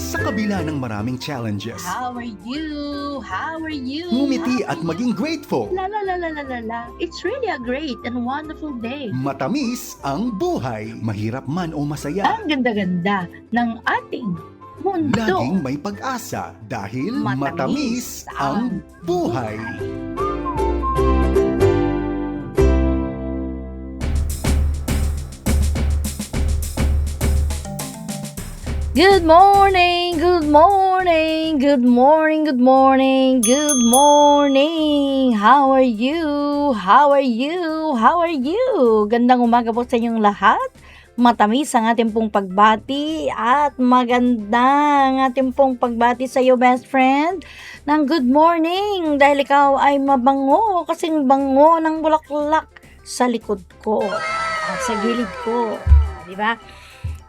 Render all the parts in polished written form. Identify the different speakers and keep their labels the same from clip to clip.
Speaker 1: Sa kabila ng maraming challenges,
Speaker 2: How are you? How are you?
Speaker 1: ngumiti at maging grateful.
Speaker 2: La la la la la la la. It's really a great and wonderful day.
Speaker 1: Matamis ang buhay, mahirap man o masaya.
Speaker 2: Ang ganda-ganda ng ating mundo.
Speaker 1: Laging may pag-asa dahil matamis ang buhay.
Speaker 2: Good morning, good morning, good morning, good morning, good morning. How are you? How are you? How are you? Gandang umaga po sa inyong lahat. Matamis ang ating pong pagbati at maganda ang ating pong pagbati sa iyo, best friend, ng good morning dahil ikaw ay mabango, kasing bango ng bulaklak sa likod ko at sa gilid ko. Di ba?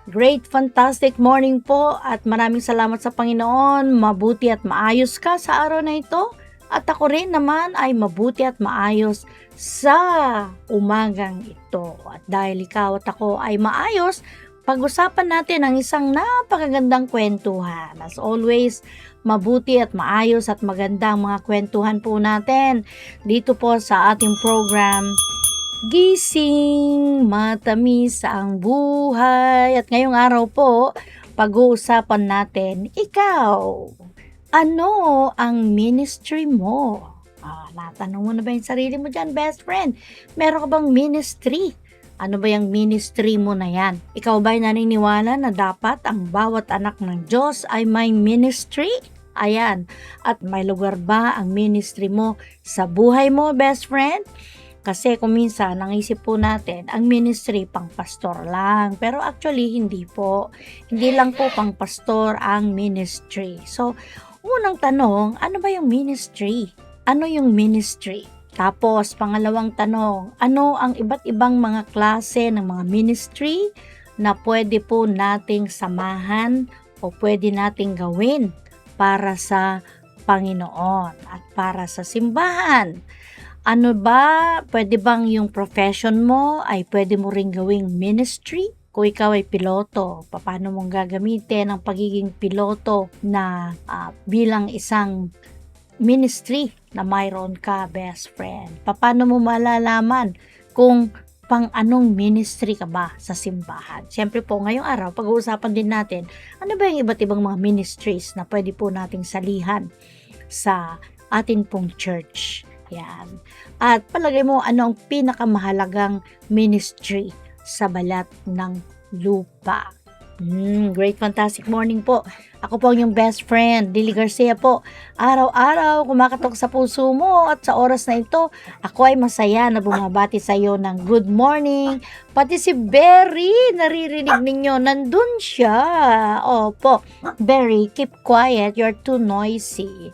Speaker 2: Great, fantastic morning po at maraming salamat sa Panginoon. Mabuti at maayos ka sa araw na ito. At ako rin naman ay mabuti at maayos sa umagang ito. At dahil ikaw at ako ay maayos, pag-usapan natin ang isang napakagandang kwentuhan. As always, mabuti at maayos at magandang mga kwentuhan po natin dito po sa ating program, Gising, matamis ang buhay. At ngayong araw po, pag-uusapan natin, ikaw, ano ang ministry mo? Natanong mo na ba yung sarili mo dyan, best friend? Meron ka bang ministry? Ano ba yung ministry mo na yan? Ikaw ba'y naniniwala na dapat ang bawat anak ng Diyos ay may ministry? Ayan. At may lugar ba ang ministry mo sa buhay mo, best friend? Kasi kung minsan, ang isip po natin, ang ministry pang pastor lang. Pero actually, hindi po. Hindi lang po pang pastor ang ministry. So, unang tanong, ano ba yung ministry? Ano yung ministry? Tapos, pangalawang tanong, ano ang iba't ibang mga klase ng mga ministry na pwede po nating samahan o pwede nating gawin para sa Panginoon at para sa simbahan? Ano ba, pwede bang yung profession mo ay pwede mo ring gawing ministry? Kung ikaw ay piloto, paano mong gagamitin ang pagiging piloto na bilang isang ministry na mayroon ka, best friend? Paano mo malalaman kung pang anong ministry ka ba sa simbahan? Siyempre po, ngayong araw, pag-uusapan din natin, ano ba yung iba't ibang mga ministries na pwede po nating salihan sa atin pong church? Yan. At palagay mo, ano ang pinakamahalagang ministry sa balat ng lupa? Great, fantastic morning po. Ako po ang inyong best friend, Lily Garcia po. Araw-araw, kumakatok sa puso mo at sa oras na ito, ako ay masaya na bumabati sa iyo ng good morning. Pati si Berry, naririnig ninyo, nandun siya. Opo, Berry, keep quiet, you're too noisy.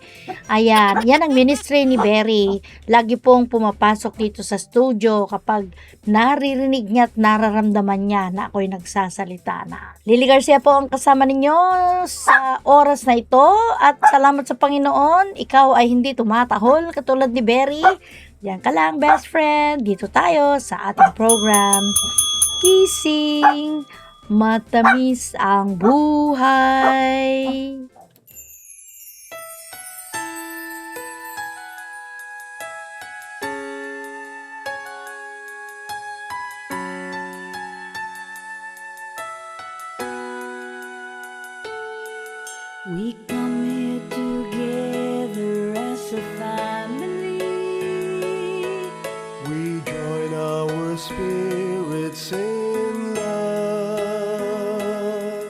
Speaker 2: Ayan, yan ang ministry ni Berry. Lagi pong pumapasok dito sa studio kapag naririnig niya at nararamdaman niya na ako'y nagsasalita na. Lily Garcia po ang kasama ninyo sa oras na ito at salamat sa Panginoon, ikaw ay hindi tumatahol katulad ni Berry. Diyan ka lang, best friend. Dito tayo sa ating program, Gising, matamis ang buhay.
Speaker 3: We come here together as a family.
Speaker 4: We join our spirits in love.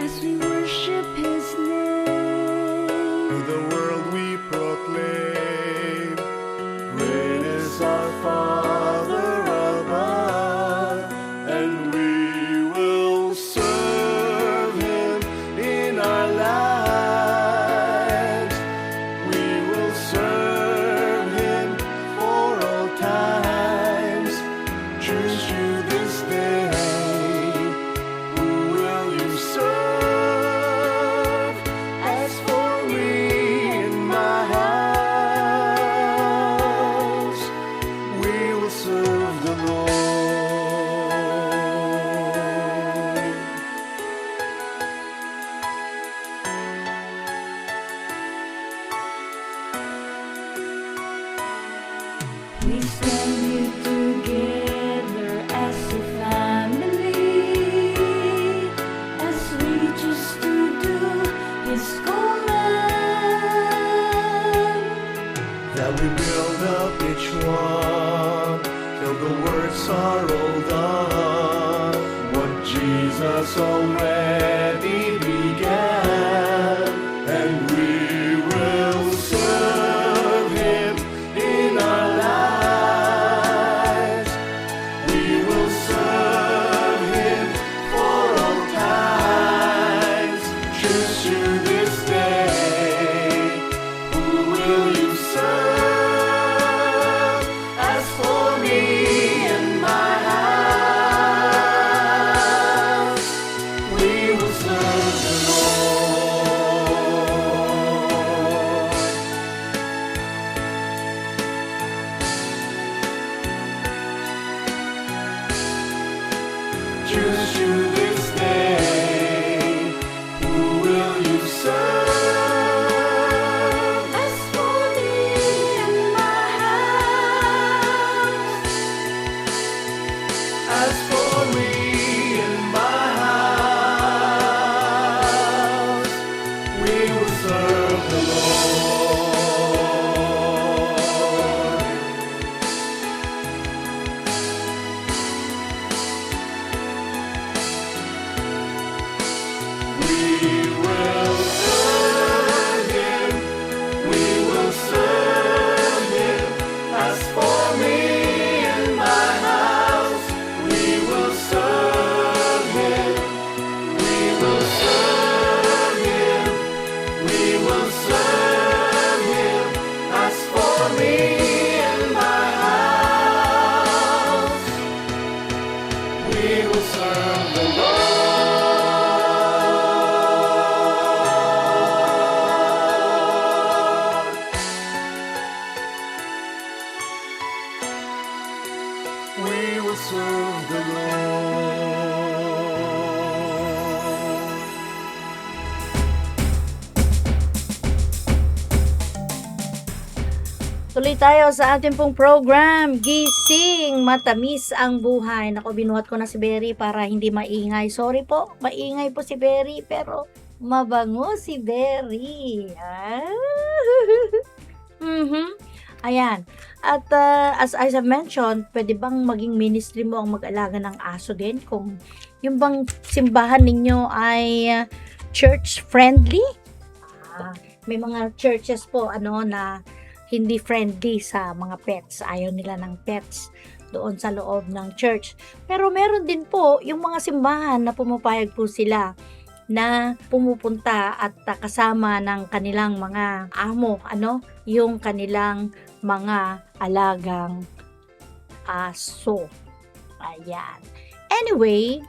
Speaker 3: As we worship His name.
Speaker 4: To the world we proclaim, great is our Father above, and we will serve Him in our lives. We will serve Him for all times. Choose you this day. Who will you serve? As for we,
Speaker 3: We stand here together as a family, as we just to do His command.
Speaker 4: That we build up each one till the works are all done. What Jesus already began, and we will serve Him in our lives. We will serve Him for all times. Choose you this day. Who will you serve? As for me and my house, we will serve the Lord. Choose you this day. Who will you serve?
Speaker 3: As for me and my house,
Speaker 4: As for me and my house, we will serve the Lord. We will serve Him. We will serve Him. As for me and my house, we will serve Him. We will serve Him. We will serve Him. As for me and my house, we will serve the Lord. We will serve the Lord.
Speaker 2: Tuloy tayo sa ating pong program, Gising, Matamis ang Buhay. Naku, binuhat ko na si Berry para hindi maingay. Sorry po, maingay po si Berry, pero mabango si Berry. Ah? Ayan. At as I have mentioned, pwede bang maging ministry mo ang mag-alaga ng aso din? Kung yung bang simbahan ninyo ay church-friendly? May mga churches po na hindi friendly sa mga pets. Ayaw nila ng pets doon sa loob ng church. Pero meron din po yung mga simbahan na pumapayag po sila na pumupunta at kasama ng kanilang mga amo, yung kanilang mga alagang aso. Ayan. Anyway,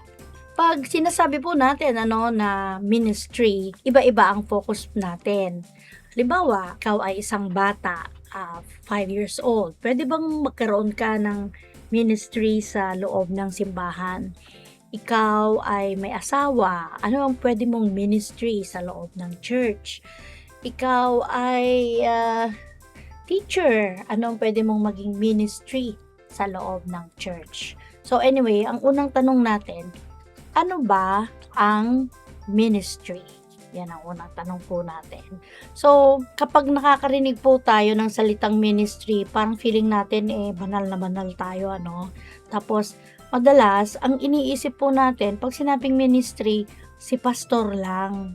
Speaker 2: pag sinasabi po natin na ministry, iba-iba ang focus natin. Halimbawa, ikaw ay isang bata, 5 years old. Pwede bang magkaroon ka ng ministry sa loob ng simbahan? Ikaw ay may asawa, ano ang pwede mong ministry sa loob ng church? Ikaw ay teacher, ano ang pwede mong maging ministry sa loob ng church? So anyway, ang unang tanong natin, ano ba ang ministry? Yan ang unang tanong po natin. So, kapag nakakarinig po tayo ng salitang ministry, parang feeling natin banal na banal tayo, Tapos, madalas, ang iniisip po natin, pag sinabing ministry, si pastor lang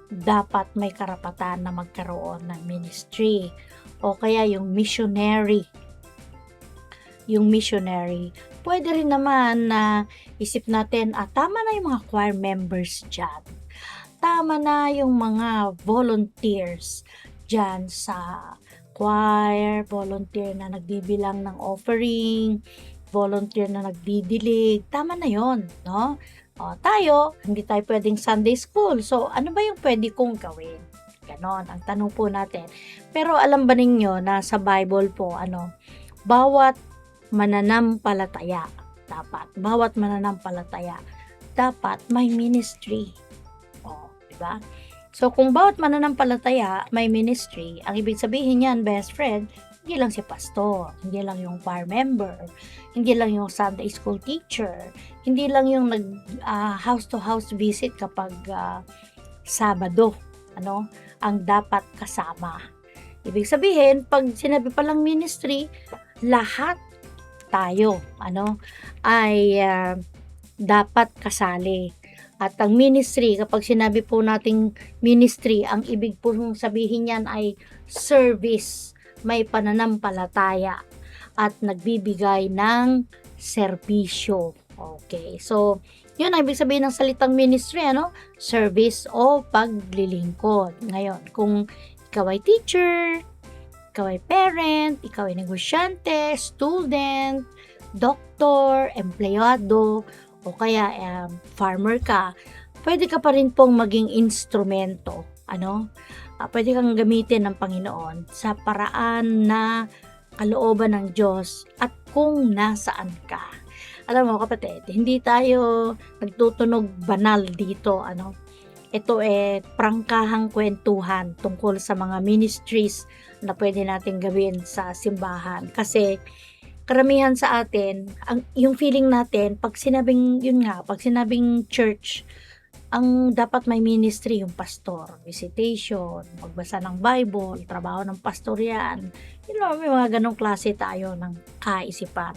Speaker 2: dapat may karapatan na magkaroon ng ministry. O kaya yung missionary. Yung missionary. Pwede rin naman na isip natin, tama na yung mga choir members dyan. Tama na yung mga volunteers dyan sa choir, volunteer na nagbibilang ng offering, volunteer na nagdidilig. Tama na yon, no? Tayo, hindi tayo pwedeng Sunday school. So, ano ba yung pwede kong gawin? Ganon, ang tanong po natin. Pero alam ba ninyo na sa Bible po, bawat mananampalataya, bawat mananampalataya, dapat may ministry. Diba? So, kung bawat mananampalataya may ministry, ang ibig sabihin yan, best friend, Hindi lang si pastor, hindi lang yung choir member, hindi lang yung Sunday school teacher, hindi lang yung house to house visit kapag Sabado, ang dapat kasama. Ibig sabihin, pag sinabi palang ministry, lahat tayo, ay dapat kasali. At ang ministry, kapag sinabi po nating ministry, ang ibig po sabihin niyan ay service, may pananampalataya at nagbibigay ng serbisyo. Okay, so yun ang ibig sabihin ng salitang ministry, service o paglilingkod. Ngayon, kung ikaw ay teacher, ikaw ay parent, ikaw ay negosyante, student, doktor, empleyado, o kaya farmer ka, pwede ka pa rin pong maging instrumento. Pwede kang gamitin ng Panginoon sa paraan na kalooban ng Diyos at kung nasaan ka. Alam mo kapatid, hindi tayo nagtutunog banal dito. Ito prangkahang kwentuhan tungkol sa mga ministries na pwede natin gawin sa simbahan. Kasi karamihan sa atin, yung feeling natin, pag sinabing church, ang dapat may ministry yung pastor, visitation, magbasa ng Bible, trabaho ng pastor yan. May mga ganong klase tayo ng kaisipan,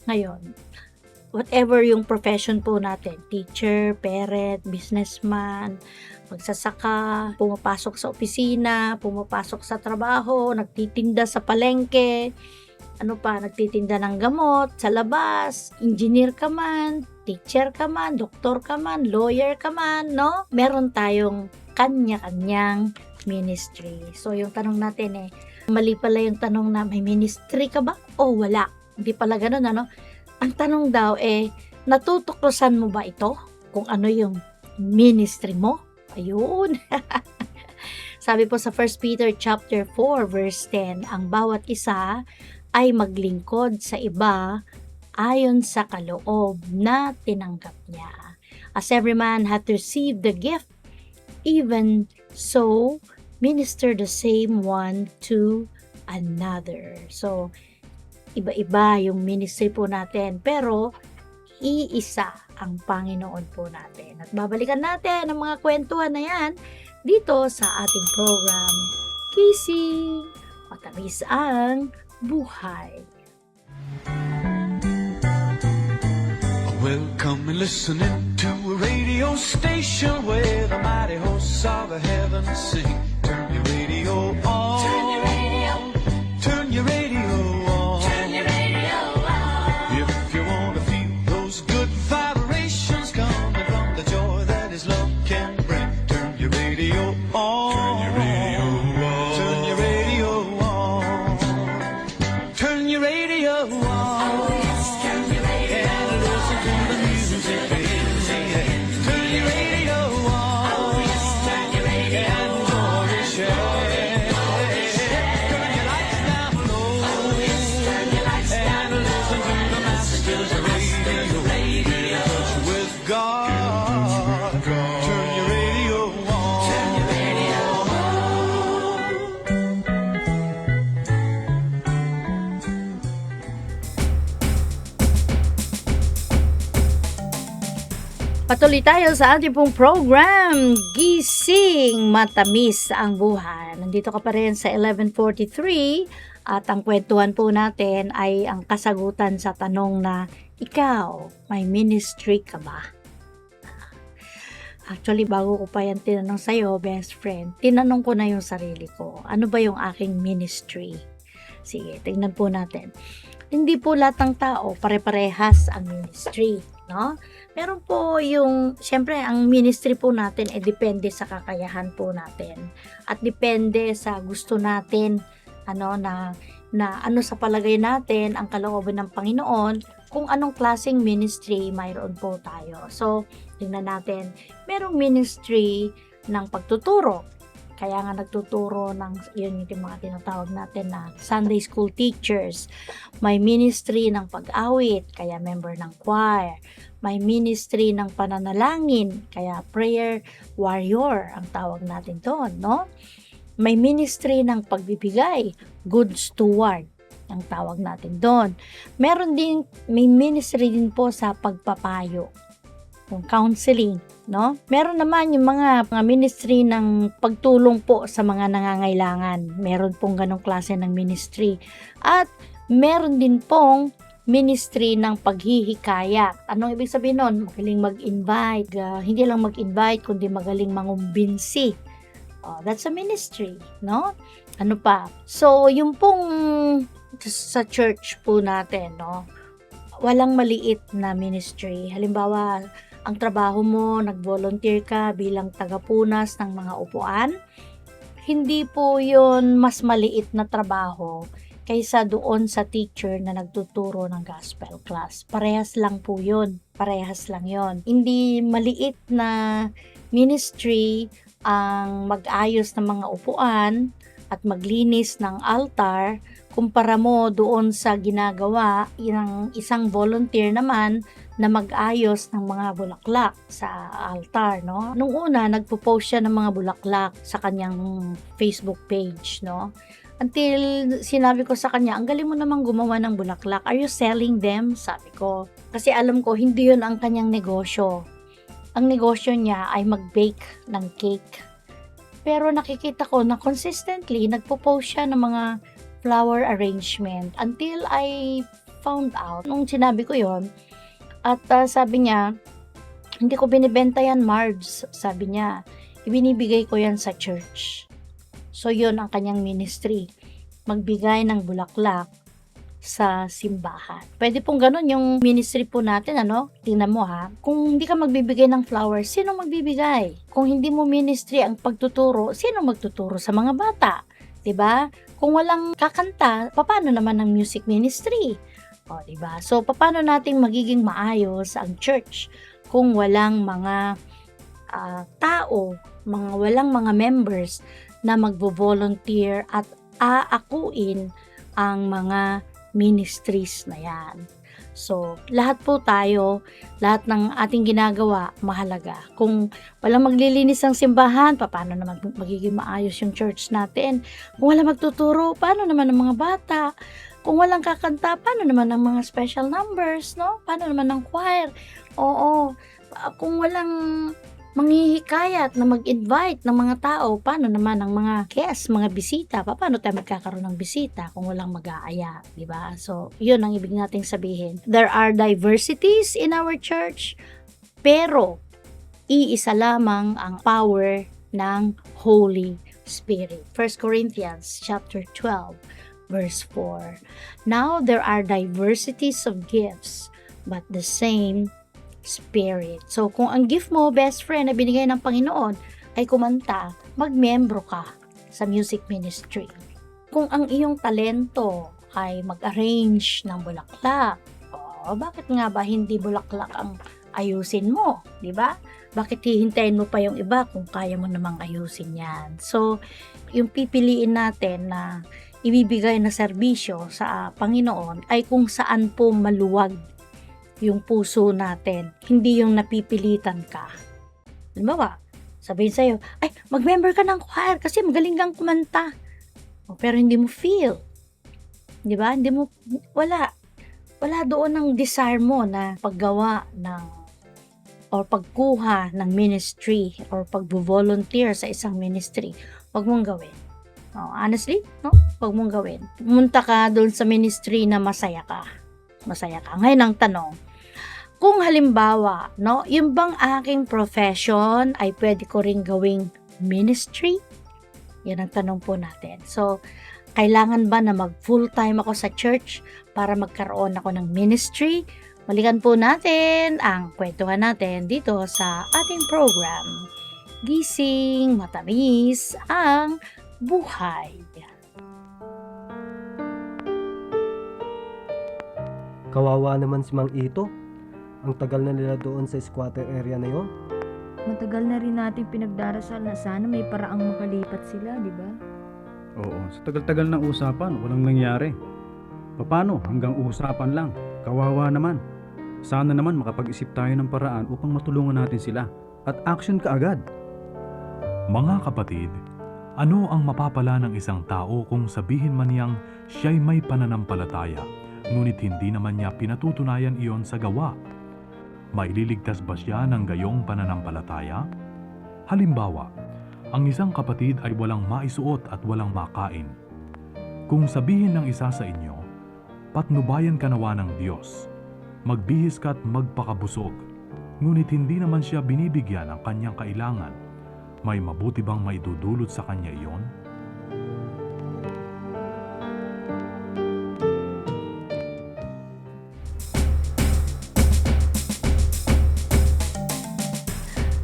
Speaker 2: Ngayon, whatever yung profession po natin, teacher, parent, businessman, magsasaka, pumapasok sa opisina, pumapasok sa trabaho, nagtitinda sa palengke, nagtitinda ng gamot sa labas, engineer ka man, teacher ka man, doktor ka man, lawyer ka man, meron tayong kanya-kanyang ministry. So, yung tanong natin mali pala yung tanong na may ministry ka ba o wala? Hindi pala ganun, Ang tanong daw natutuklasan mo ba ito? Kung ano yung ministry mo? Ayun. Sabi po sa 1 Peter chapter 4 verse 10, ang bawat isa ay maglingkod sa iba ayon sa kaloob na tinanggap niya. As every man hath received the gift, even so minister the same one to another. So, iba-iba yung ministry po natin, pero iisa ang Panginoon po natin. At babalikan natin ang mga kwentuhan na yan dito sa ating program, Kising, Matamis ang Buhay.
Speaker 4: Welcome and listening to a radio station where the mighty hosts of heaven sing. Turn your radio on. Turn your radio. Turn your radio on. Turn your radio on. If you want to feel those good vibrations coming from the joy that His love can bring, turn your radio on. Turn your radio on. Turn your radio on. Turn your radio on.
Speaker 2: Patuloy tayo sa ating pong program, Gising, Matamis ang Buhay. Nandito ka pa rin sa 11:43 at ang kwentuhan po natin ay ang kasagutan sa tanong na, ikaw, may ministry ka ba? Actually, bago ko pa yan tinanong sa'yo, best friend, tinanong ko na yung sarili ko, ano ba yung aking ministry? Sige, tingnan po natin. Hindi po lahat ng tao pare-parehas ang ministry, Meron po siyempre ang ministry po natin depende sa kakayahan po natin at depende sa gusto natin, na ano sa palagay natin ang kalooban ng Panginoon, kung anong klaseng ministry mayroon po tayo. So, tingnan natin, merong ministry ng pagtuturo. Kaya nga nagtuturo ng yun yung mga tinatawag natin na Sunday school teachers. May ministry ng pag-awit, kaya member ng choir. May ministry ng pananalangin, kaya prayer warrior ang tawag natin doon, May ministry ng pagbibigay, good steward ang tawag natin doon. May ministry din po sa pagpapayo, yung counseling, no? Meron naman yung mga ministry ng pagtulong po sa mga nangangailangan. Meron pong ganong klase ng ministry. At meron din pong ministry ng paghihikayat. Anong ibig sabihin nun? Magaling mag-invite. Hindi lang mag-invite, kundi magaling mangumbinsi. That's a ministry, no? Ano pa? So, yung pong sa church po natin, no? Walang maliit na ministry. Halimbawa, ang trabaho mo, nag-volunteer ka bilang tagapunas ng mga upuan, hindi po yun mas maliit na trabaho kaysa doon sa teacher na nagtuturo ng gospel class. Parehas lang po yun. Parehas lang yun. Hindi maliit na ministry ang mag-ayos ng mga upuan at maglinis ng altar kumpara mo doon sa ginagawa ng isang volunteer naman na mag-ayos ng mga bulaklak sa altar, no? Nung una, nagpo-post siya ng mga bulaklak sa kanyang Facebook page, no? Until sinabi ko sa kanya, ang galing mo namang gumawa ng bulaklak. Are you selling them? Sabi ko. Kasi alam ko, hindi yun ang kanyang negosyo. Ang negosyo niya ay mag-bake ng cake. Pero nakikita ko na consistently, nagpo-post siya ng mga flower arrangement until I found out. Nung sinabi ko yon at sabi niya, hindi ko binibenta yan, Marge. Sabi niya, ibinibigay ko yan sa church. So, yun ang kanyang ministry. Magbigay ng bulaklak sa simbahan. Pwede pong ganun yung ministry po natin, ano? Tingnan mo ha. Kung hindi ka magbibigay ng flowers, sino magbibigay? Kung hindi mo ministry ang pagtuturo, sino magtuturo sa mga bata? 'Di ba? Kung walang kakanta, paano naman ang music ministry? O, 'di ba? So, paano nating magiging maayos ang church kung walang mga tao, walang mga members na magvo-volunteer at aakuin ang mga ministries na yan. So, lahat po tayo, lahat ng ating ginagawa, mahalaga. Kung walang maglilinis ng simbahan, paano naman magiging maayos yung church natin? Kung walang magtuturo, paano naman ang mga bata? Kung walang kakanta, paano naman ang mga special numbers, no? Paano naman ang choir? Oo. Kung walang manghihikayat na mag-invite ng mga tao, paano naman ang mga guests, mga bisita? Paano tayo magkakaroon ng bisita kung walang mag-aaya, di ba? So, yun ang ibig nating sabihin. There are diversities in our church, pero iisa lamang ang power ng Holy Spirit. 1 Corinthians chapter 12, verse 4. Now there are diversities of gifts, but the same Spirit. So, kung ang gift mo, best friend, na binigay ng Panginoon ay kumanta, magmembro ka sa music ministry. Kung ang iyong talento ay mag-arrange ng bulaklak, bakit nga ba hindi bulaklak ang ayusin mo? Diba? Bakit hihintayin mo pa yung iba kung kaya mo namang ayusin yan? So, yung pipiliin natin na ibibigay na serbisyo sa Panginoon ay kung saan po maluwag yung puso natin, hindi yung napipilitan ka. Halimbawa, sabihin sa'yo, ay, mag-member ka ng choir kasi magaling kang kumanta. Pero hindi mo feel. Di ba? Hindi mo, wala doon ang desire mo na paggawa ng or pagkuha ng ministry or pag-volunteer sa isang ministry. Huwag mong gawin. Honestly, no? Huwag mong gawin. Pumunta ka doon sa ministry na masaya ka. Masaya ka. Ngayon ang tanong, kung halimbawa, no, yung bang aking profession ay pwede ko ring gawing ministry? Yan ang tanong po natin. So, kailangan ba na mag full-time ako sa church para magkaroon ako ng ministry? Balikan po natin ang kwentuhan natin dito sa ating program. Gising, matamis ang buhay.
Speaker 5: Kawawa naman si Mang Ito. Ang tagal na nila doon sa squatter area na yon.
Speaker 3: Matagal na rin natin pinagdarasal na sana may paraang makalipat sila, di ba?
Speaker 6: Oo, sa tagal-tagal ng usapan, walang nangyari. Paano? Hanggang usapan lang. Kawawa naman. Sana naman makapag-isip tayo ng paraan upang matulungan natin sila. At action ka agad.
Speaker 7: Mga kapatid, Ano ang mapapala ng isang tao kung sabihin man niyang siya'y may pananampalataya, ngunit hindi naman niya pinatutunayan iyon sa gawa? Maililigtas ba siya ng gayong pananampalataya? Halimbawa, ang isang kapatid ay walang maisuot at walang makain. Kung sabihin ng isa sa inyo, patnubayan ka nawa ng Diyos, magbihis ka at magpakabusog, ngunit hindi naman siya binibigyan ng kanyang kailangan, may mabuti bang maidudulot sa kanya iyon?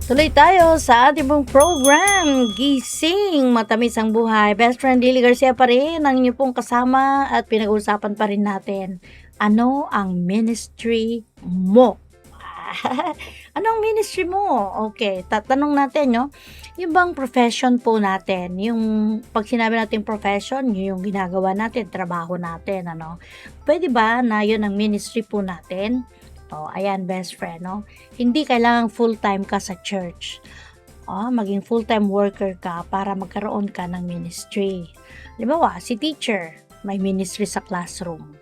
Speaker 2: Tuloy tayo sa ating pong program, Gising Matamis ang Buhay. Best friend Lily Garcia pa rin ang inyong pong kasama at pinag-uusapan pa rin natin. Ano ang ministry mo? Ano ang ministry mo? Okay, tatanong natin, no? Yung bang profession po natin, yung pag sinabi natin profession, yung ginagawa natin, trabaho natin, ano? Pwede ba na yun ang ministry po natin? Oh, ayan, best friend, no? Hindi kailangang full-time ka sa church. Oh, maging full-time worker ka para magkaroon ka ng ministry. Halimbawa, si teacher, may ministry sa classroom.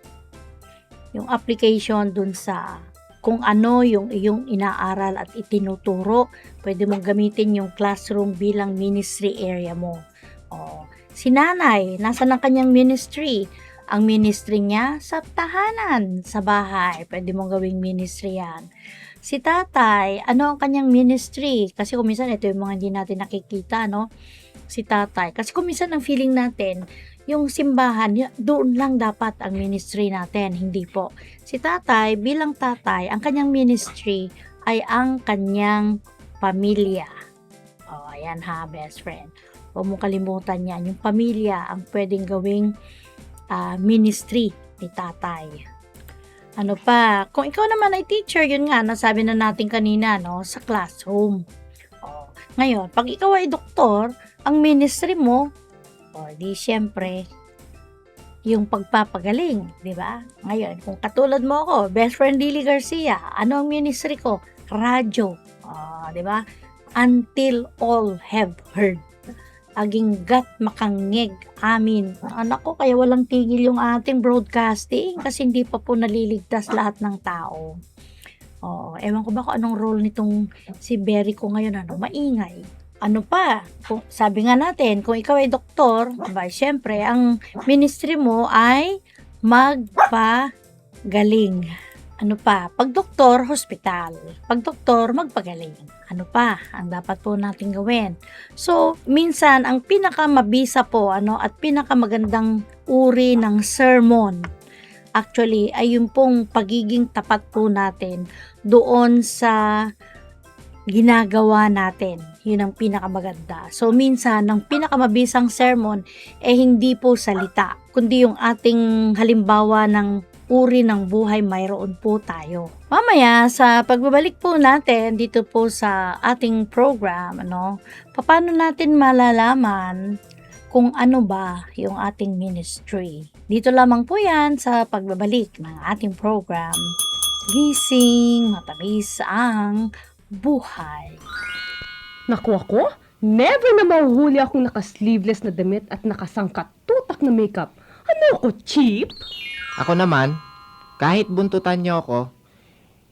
Speaker 2: Yung application dun sa kung ano yung iyong inaaral at itinuturo, pwede mong gamitin yung classroom bilang ministry area mo. Oh, si nanay, nasa ng kanyang ministry? Ang ministry niya sa tahanan, sa bahay. Pwede mong gawing ministry yan. Si tatay, ano ang kanyang ministry? Kasi kung minsan, ito yung mga hindi natin nakikita, no? Si tatay. Kasi kung minsan, ang feeling natin, yung simbahan, doon lang dapat ang ministry natin. Hindi po. Si tatay, bilang tatay, ang kanyang ministry ay ang kanyang pamilya. O, ayan ha, best friend. Huwag mong kalimutan yan. Yung pamilya ang pwedeng gawing ministry ni tatay. Ano pa? Kung ikaw naman ay teacher, yun nga, nasabi na natin kanina, no? Sa classroom. O, ngayon, pag ikaw ay doktor, ang ministry mo, di syempre, yung pagpapagaling, di ba? Ngayon, kung katulad mo ako, best friend Lily Garcia, ano ang ministry ko? Radyo. Di ba? Until all have heard. Aging gat makangeg amin. Anak ko, kaya walang tigil yung ating broadcasting kasi hindi pa po naliligtas lahat ng tao. Ewan ko ba kung anong role nitong si Berry ko ngayon, maingay. Ano pa? Sabi nga natin, kung ikaw ay doktor, syempre, ang ministry mo ay magpagaling. Ano pa? Pag doktor, hospital. Pag doktor, magpagaling. Ano pa ang dapat po natin gawin? So, minsan, ang pinakamabisa po, at pinakamagandang uri ng sermon, actually, ay yung pong pagiging tapat po natin doon sa ginagawa natin. Yun ang pinakamaganda. So, minsan, ang pinakamabisang sermon, hindi po salita, kundi yung ating halimbawa ng uri ng buhay mayroon po tayo. Mamaya, sa pagbabalik po natin dito po sa ating program, paano natin malalaman kung ano ba yung ating ministry? Dito lamang po yan sa pagbabalik ng ating program, Gising Matamis ang Buhay.
Speaker 8: Naku ako, never na mahuhuli akong naka-sleeveless na damit at nakasangkat tutak na makeup. Ano ako, cheap?
Speaker 9: Ako naman, kahit buntutan nyo ako,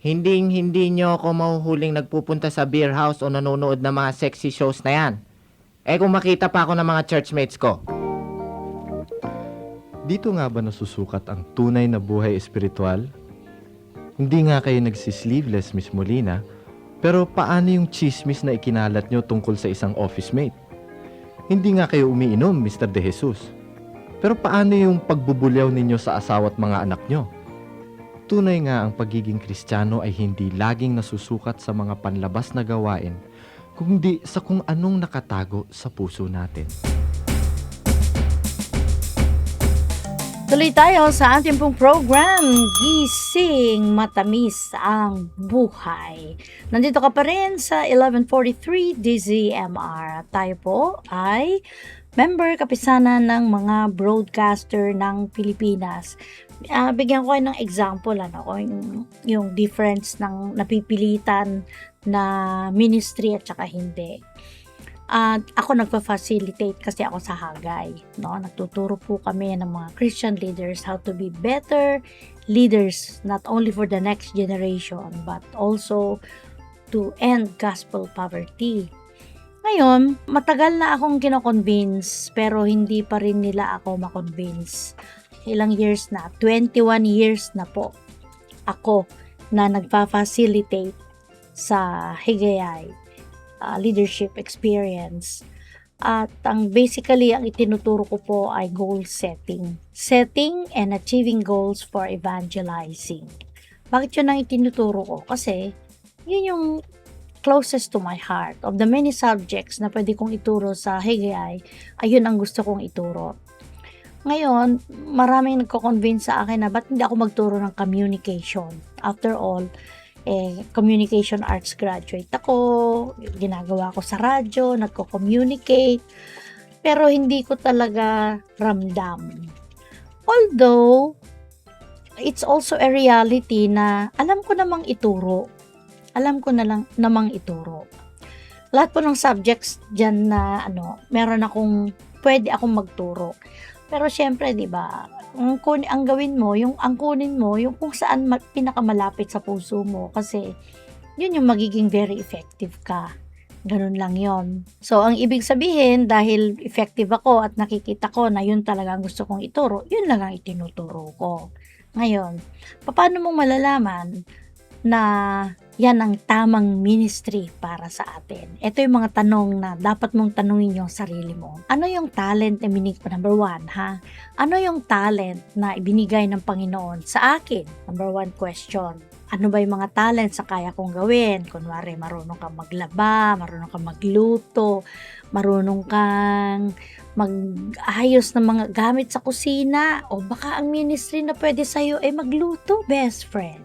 Speaker 9: hindi nyo ako mahuhuling nagpupunta sa beer house o nanonood ng mga sexy shows na yan. Kung makita pa ako ng mga churchmates ko.
Speaker 10: Dito nga ba nasusukat ang tunay na buhay espiritual? Hindi nga kayo nagsisleeveless, Miss Molina, pero paano yung chismis na ikinalat nyo tungkol sa isang office mate? Hindi nga kayo umiinom, Mr. De Jesus. Pero paano yung pagbubulyaw ninyo sa asawa at mga anak nyo? Tunay nga ang pagiging Kristiyano ay hindi laging nasusukat sa mga panlabas na gawain, kundi sa kung anong nakatago sa puso natin.
Speaker 2: Tuloy tayo sa ating pong program, Gising Matamis ang Buhay. Nandito ka pa rin sa 1143 DZMR. Tayo po ay member kapisanan ng mga broadcaster ng Pilipinas. Bigyan ko kayo ng example, yung difference ng napipilitan na ministry at saka hindi. At ako nagpa-facilitate kasi ako sa Hagay, no? Nagtuturo po kami ng mga Christian leaders how to be better leaders, not only for the next generation, but also to end gospel poverty. Ngayon, matagal na akong kino-convince, pero hindi pa rin nila ako makonvince. Ilang years na, 21 years na po ako na nagpa-facilitate sa Higayay leadership experience. At basically, ang itinuturo ko po ay goal setting. Setting and achieving goals for evangelizing. Bakit yun ang itinuturo ko? Kasi, yun yung closest to my heart. Of the many subjects na pwede kong ituro sa Higayay, ayun ang gusto kong ituro. Ngayon, maraming nagko-convince sa akin na ba't hindi ako magturo ng communication? After all, communication arts graduate ako, ginagawa ko sa radyo, nagko-communicate, pero hindi ko talaga ramdam. Although, it's also a reality na alam ko namang ituro. Lahat po ng subjects dyan na meron akong, pwede akong magturo. Pero syempre, di ba, ang gawin mo, ang kunin mo, yung kung saan pinakamalapit sa puso mo, kasi yun yung magiging very effective ka. Ganun lang yon. So, ang ibig sabihin, dahil effective ako at nakikita ko na yun talaga ang gusto kong ituro, yun lang ang itinuturo ko. Ngayon, paano mong malalaman na yan ang tamang ministry para sa atin? Ito yung mga tanong na dapat mong tanungin yung sarili mo. Ano yung talent na number 1, ha? Ano yung talent na ibinigay ng Panginoon sa akin? Number 1 question. Ano ba yung mga talent sa kaya kong gawin? Kunwari, marunong kang maglaba, marunong kang magluto, marunong kang mag-ayos ng mga gamit sa kusina, o baka ang ministry na pwede sa'yo ay magluto, best friend.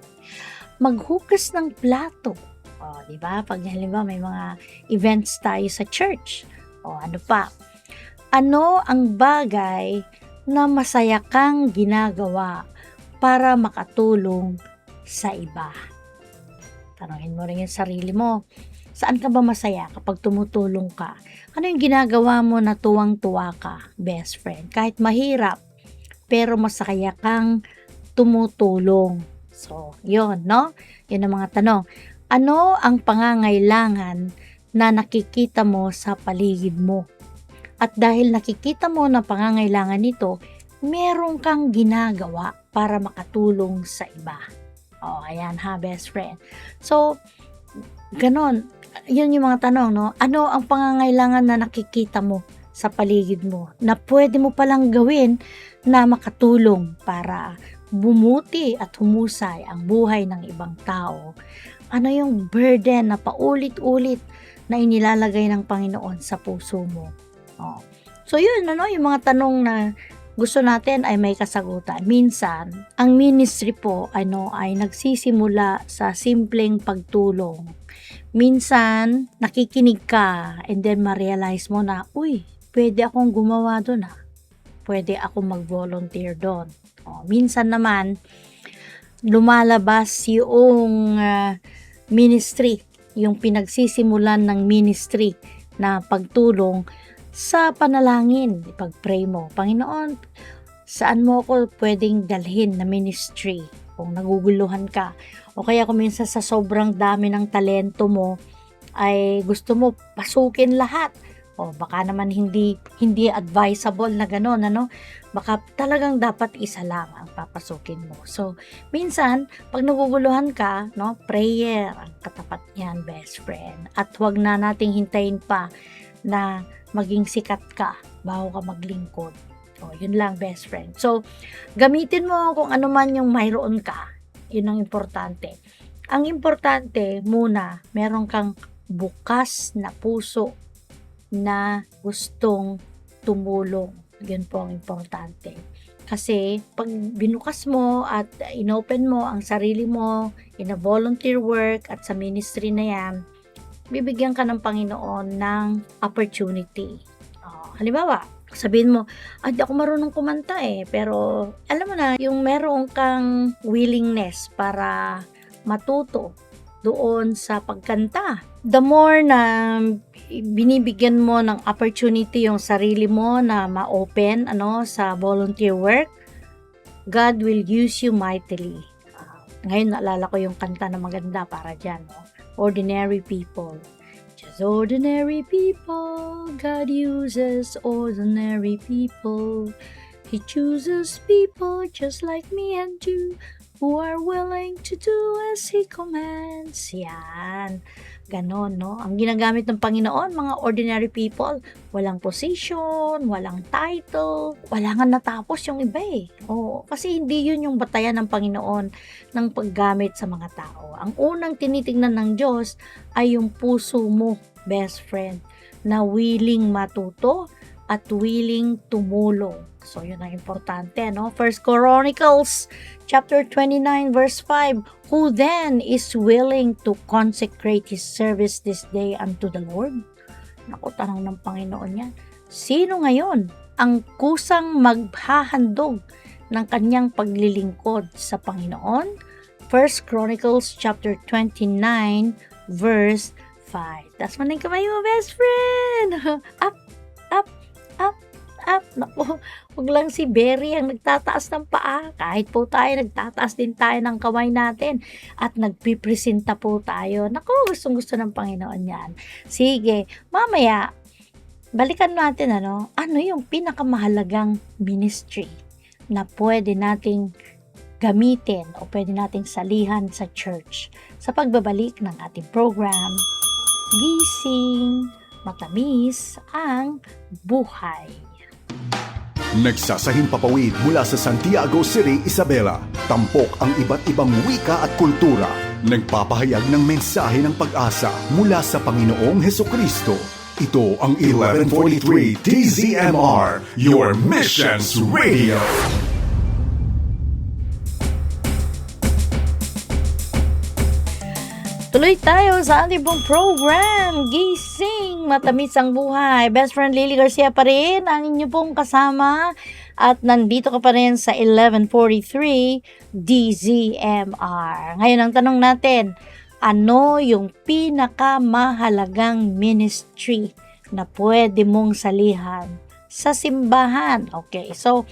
Speaker 2: Maghugas ng plato. O, di ba? Pag halimbawa may mga events tayo sa church. O, ano pa? Ano ang bagay na masaya kang ginagawa para makatulong sa iba? Tanungin mo rin yung sarili mo. Saan ka ba masaya kapag tumutulong ka? Ano yung ginagawa mo na tuwang-tuwa ka, best friend? Kahit mahirap, pero masaya kang tumutulong. So, yun, no? Yun ang mga tanong. Ano ang pangangailangan na nakikita mo sa paligid mo? At dahil nakikita mo na pangangailangan nito, meron kang ginagawa para makatulong sa iba. O, ayan ha, best friend. So, ganon. Yun yung mga tanong, no? Ano ang pangangailangan na nakikita mo sa paligid mo na pwede mo palang gawin na makatulong para bumuti at humusay ang buhay ng ibang tao? Ano yung burden na paulit-ulit na inilalagay ng Panginoon sa puso mo? Oh. So yun, yung mga tanong na gusto natin ay may kasagutan. Minsan, ang ministry po ay nagsisimula sa simpleng pagtulong. Minsan, nakikinig ka and then ma-realize mo na, uy, pwede akong gumawa doon ha. Pwede akong mag-volunteer doon. Minsan naman, lumalabas yung ministry, yung pinagsisimulan ng ministry na pagtulong sa panalangin. Pag-pray mo, Panginoon, saan mo ako pwedeng dalhin na ministry? Kung naguguluhan ka, o kaya kung minsan sa sobrang dami ng talento mo, ay gusto mo pasukin lahat. O baka naman hindi advisable na gano'n, Baka talagang dapat isa lang ang papasukin mo. So, minsan, pag naguguluhan ka, prayer ang katapat niyan, best friend. At huwag na nating hintayin pa na maging sikat ka bago ka maglingkod. O, yun lang, best friend. So, gamitin mo kung ano man yung mayroon ka. Yun ang importante. Ang importante, muna, meron kang bukas na puso na gustong tumulong. Yun po ang importante. Kasi pag binukas mo at inopen mo ang sarili mo in a volunteer work at sa ministry na yan, bibigyan ka ng Panginoon ng opportunity. Halimbawa, sabihin mo, di ako marunong kumanta pero alam mo na, yung meron kang willingness para matuto doon sa pagkanta. The more na binibigyan mo ng opportunity yung sarili mo na ma-open sa volunteer work, God will use you mightily. Ngayon naalala ko yung kanta na maganda para dyan. Ordinary people. Just ordinary people. God uses ordinary people. He chooses people just like me and you, who are willing to do as He commands. Yan. Ganon, no? Ang ginagamit ng Panginoon, mga ordinary people, walang position, walang title, wala nga natapos yung iba eh. Oo, kasi hindi yun yung batayan ng Panginoon ng paggamit sa mga tao. Ang unang tinitingnan ng Diyos ay yung puso mo, best friend, na willing matuto at willing tumulong. So, yun ang importante, no? 1 Chronicles chapter 29 verse 5, who then is willing to consecrate his service this day unto the Lord? Naku, tanong ng Panginoon yan. Sino ngayon ang kusang maghahandog ng kanyang paglilingkod sa Panginoon? 1 Chronicles chapter 29 verse 5. Taas mo na yung kamay mo, best friend! Up, up, up, up. Naku, huwag lang si Berry ang nagtataas ng paa. Kahit po tayo, nagtataas din tayo ng kamay natin. At nagpipresenta po tayo. Naku, gustong-gusto ng Panginoon yan. Sige, mamaya, balikan natin ano yung pinakamahalagang ministry na pwede nating gamitin o pwede nating salihan sa church sa pagbabalik ng ating program, Gising Matamis ang Buhay.
Speaker 1: Nagsasahing papawid mula sa Santiago City, Isabela. Tampok ang iba't ibang wika at kultura. Nagpapahayag ng mensahe ng pag-asa mula sa Panginoong Hesukristo. Ito ang 1143 DZMR, your Missions Radio.
Speaker 2: Tuloy tayo sa ating pong program, Gising Matamis ang Buhay. Best friend Lily Garcia pa rin, ang inyo pong kasama. At nandito ka pa rin sa 1143 DZMR. Ngayon ang tanong natin, ano yung pinakamahalagang ministry na pwede mong salihan sa simbahan? Okay, so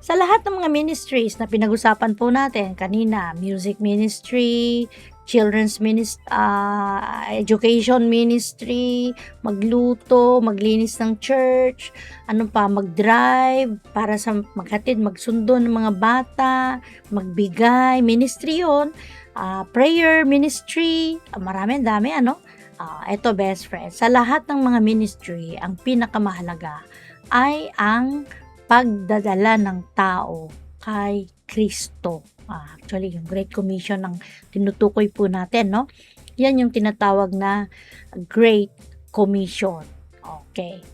Speaker 2: sa lahat ng mga ministries na pinag-usapan po natin kanina, music ministry, children's ministry, education ministry, magluto, maglinis ng church, mag-drive para sa maghatid, magsundo ng mga bata, magbigay, ministry yun, prayer ministry, marami, dami, ito best friend. Sa lahat ng mga ministry, ang pinakamahalaga ay ang pagdadala ng tao kay Kristo. Actually, yung Great Commission ng tinutukoy po natin, no? Yan yung tinatawag na Great Commission. Okay.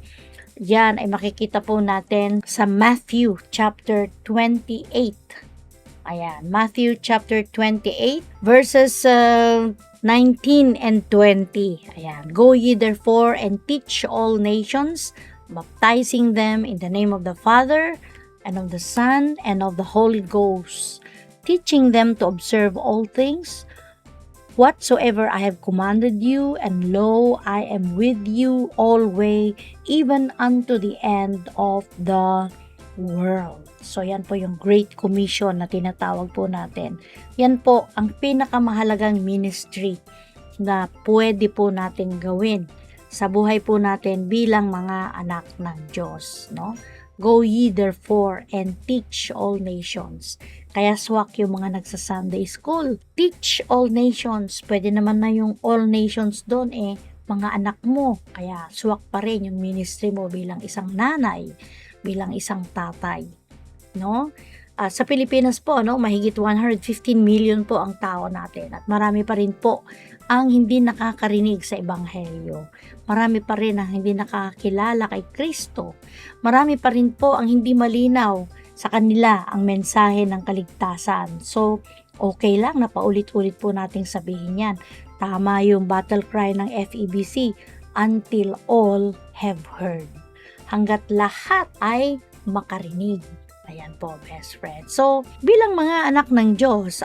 Speaker 2: Yan ay makikita po natin sa Matthew chapter 28. Ayan, Matthew chapter 28 verses 19 and 20. Ayan, go ye therefore and teach all nations, baptizing them in the name of the Father and of the Son and of the Holy Ghost, teaching them to observe all things whatsoever I have commanded you, and lo, I am with you always, even unto the end of the world. So yan po yung Great Commission na tinatawag po natin. Yan po ang pinakamahalagang ministry na pwede po natin gawin sa buhay po natin bilang mga anak ng Diyos, no? Go ye therefore and teach all nations. Kaya swak yung mga nagsa-Sunday school. Teach all nations. Pwede naman na yung all nations doon mga anak mo. Kaya swak pa rin yung ministry mo bilang isang nanay, bilang isang tatay. No? Sa Pilipinas po, mahigit 115 million po ang tao natin. At marami pa rin po ang hindi nakakarinig sa Ebanghelyo. Marami pa rin ang hindi nakakilala kay Kristo. Marami pa rin po ang hindi malinaw sa kanila ang mensahe ng kaligtasan. So, okay lang na paulit-ulit po nating sabihin yan. Tama yung battle cry ng FEBC, until all have heard. Hanggat lahat ay makarinig. Ayan po, best friend. So, bilang mga anak ng Diyos,